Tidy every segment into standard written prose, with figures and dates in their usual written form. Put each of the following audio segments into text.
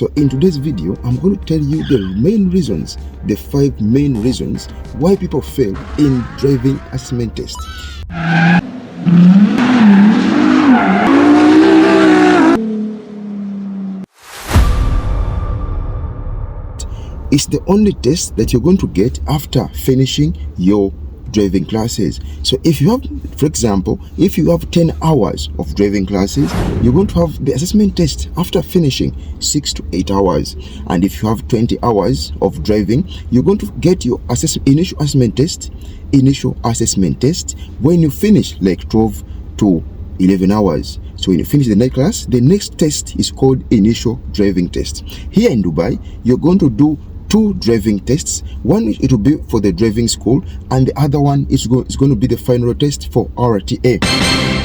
So in today's video, I'm going to tell you the main reasons, the 5 main reasons why people fail in driving assessment test. It's the only test that you're going to get after finishing your driving classes. So if you have, for example, if you have 10 hours of driving classes, you're going to have the assessment test after finishing 6 to 8 hours. And if you have 20 hours of driving, you're going to get your initial assessment test when you finish like 12 to 11 hours. So when you finish the night class, the next test is called initial driving test. Here in Dubai, you're going to do 2 driving tests. One, it will be for the driving school, and the other one is going to be the final test for RTA.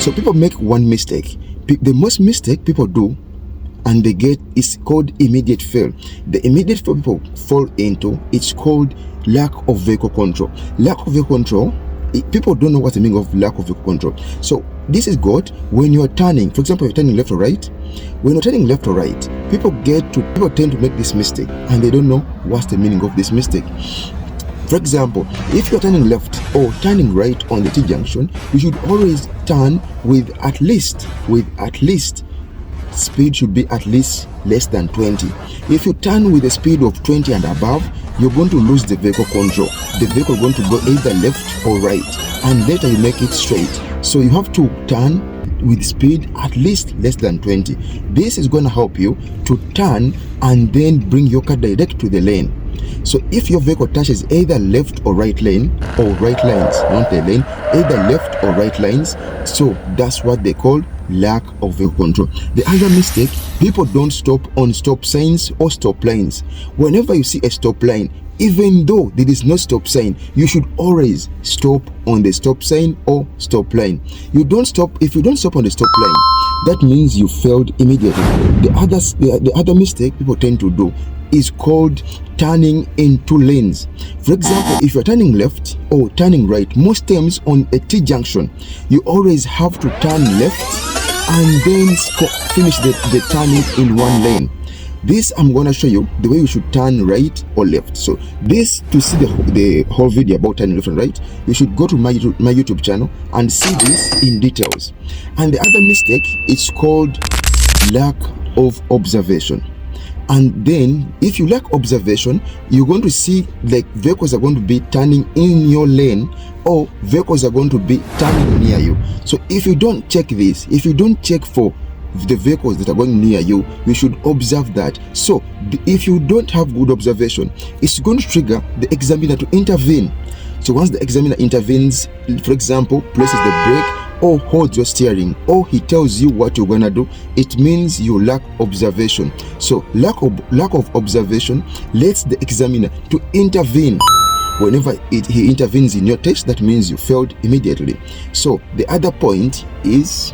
So people make one mistake. The most mistake people do and they get is called immediate fail. The immediate fail people fall into, it's called lack of vehicle control. Lack of vehicle control, people don't know what the meaning of lack of vehicle control. So this is got when you're turning, for example, you're turning left or right. When you're turning left or right, people tend to make this mistake and they don't know what's the meaning of this mistake. For example, if you're turning left or turning right on the T junction, you should always turn with at least speed should be at least less than 20. If you turn with a speed of 20 and above, you're going to lose the vehicle control. The vehicle is going to go either left or right, and later you make it straight. So you have to turn with speed at least less than 20. This is going to help you to turn and then bring your car direct to the lane. So if your vehicle touches either left or right lane, or right lines, not the lane, either left or right lines, so that's what they call lack of vehicle control. The other mistake, people don't stop on stop signs or stop lines. Whenever you see a stop line, even though there is no stop sign, you should always stop on the stop sign or stop line. If you don't stop on the stop line, that means you failed immediately. The other mistake people tend to do is called turning in 2 lanes. For example, if you're turning left or turning right, most times on a T junction, you always have to turn left and then finish the turning in 1 lane. This I'm going to show you the way you should turn right or left. So this, to see the whole video about turning left and right, you should go to my YouTube channel and see this in details. And the other mistake is called lack of observation. And then if you lack observation, you're going to see like vehicles are going to be turning in your lane, or vehicles are going to be turning near you. So if you don't check this, if you don't check for the vehicles that are going near you, you should observe that. So if you don't have good observation, it's going to trigger the examiner to intervene. So once the examiner intervenes, for example, places the brake or holds your steering, or he tells you what you're gonna do, it means you lack observation. So lack of observation lets the examiner to intervene. Whenever he intervenes in your test, that means you failed immediately. So the other point is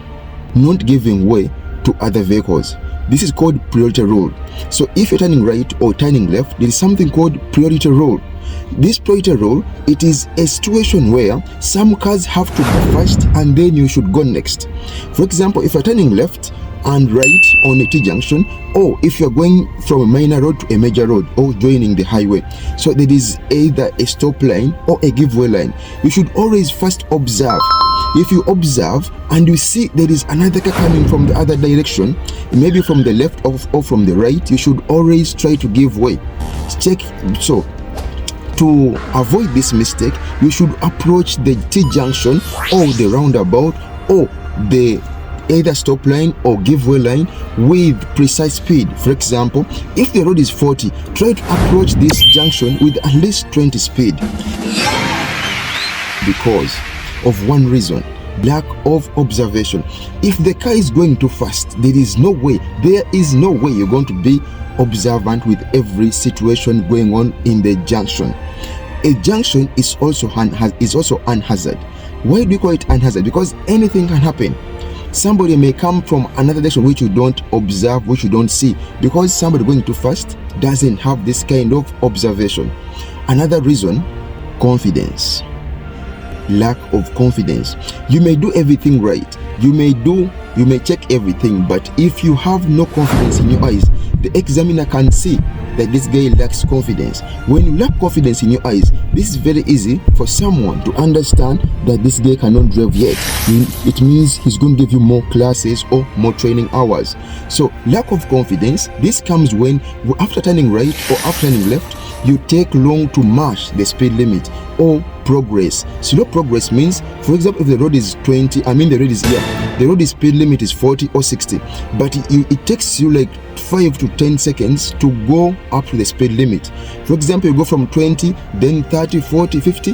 not giving way to other vehicles. This is called priority rule. So if you're turning right or turning left, there is something called priority rule. This priority rule, it is a situation where some cars have to go first and then you should go next. For example, if you're turning left and right on a T junction, or if you're going from a minor road to a major road or joining the highway, so there is either a stop line or a giveaway line, you should always first observe. If you observe and you see there is another car coming from the other direction, maybe from the left or from the right, you should always try to give way. Check. So to avoid this mistake, you should approach the T junction or the roundabout or the either stop line or giveaway line with precise speed. For example, if the road is 40, try to approach this junction with at least 20 speed. Because of one reason, lack of observation. If the car is going too fast, there is no way you're going to be observant with every situation going on in the junction. A junction is also an hazard. Why do you call it an hazard? Because anything can happen. Somebody may come from another direction which you don't observe, which you don't see, because somebody going too fast doesn't have this kind of observation. Another reason, confidence. Lack of confidence. You may do everything right. You may do You may check everything, but if you have no confidence in your eyes, the examiner can see that this guy lacks confidence. When you lack confidence in your eyes, this is very easy for someone to understand that this guy cannot drive yet. It means he's going to give you more classes or more training hours. So lack of confidence, this comes when after turning right or after turning left, you take long to match the speed limit or progress. Slow progress means, for example, if the road is 20, the road is here, the road speed limit is 40 or 60, but it takes you like 5 to 10 seconds to go up to the speed limit. For example, you go from 20, then 30, 40, 50.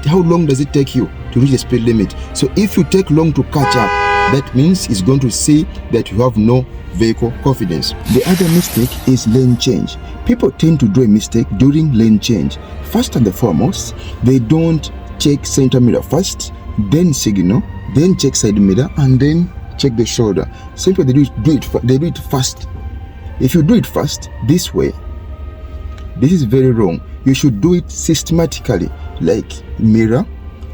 How long does it take you to reach the speed limit? So if you take long to catch up, that means it's going to say that you have no vehicle confidence. The other mistake is lane change. People tend to do a mistake during lane change. First and foremost, they don't check center mirror first, then signal, then check side mirror, and then check the shoulder. Simply they do it fast. If you do it fast this way, this is very wrong. You should do it systematically, like mirror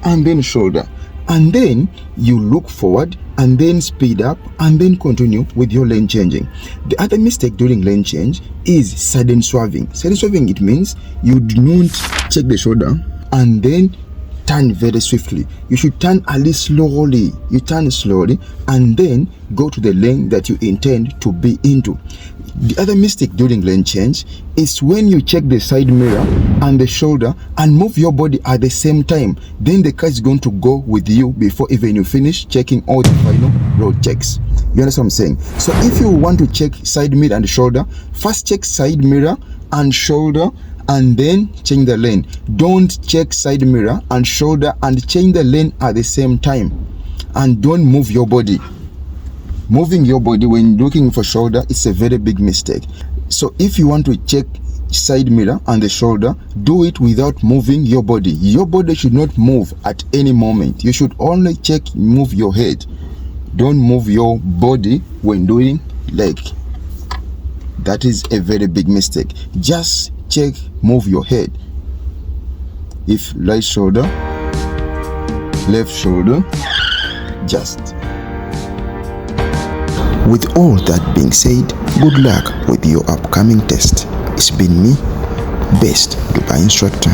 and then shoulder, and then you look forward and then speed up and then continue with your lane changing. The other mistake during lane change is sudden swerving. Sudden swerving, it means you do not check the shoulder and then turn very swiftly. You should turn a little slowly. You turn slowly and then go to the lane that you intend to be into. The other mistake during lane change is when you check the side mirror and the shoulder and move your body at the same time. Then the car is going to go with you before even you finish checking all the final road checks. You understand what I'm saying? So if you want to check side mirror and shoulder, first check side mirror and shoulder and then change the lane. Don't check side mirror and shoulder and change the lane at the same time. And don't move your body. Moving your body when looking for shoulder is a very big mistake. So if you want to check side mirror and the shoulder, do it without moving your body. Your body should not move at any moment. You should only move your head. Don't move your body when doing leg. That is a very big mistake. Just move your head. If right shoulder, left shoulder, just. With all that being said, good luck with your upcoming test. It's been me, Best Dubai Instructor.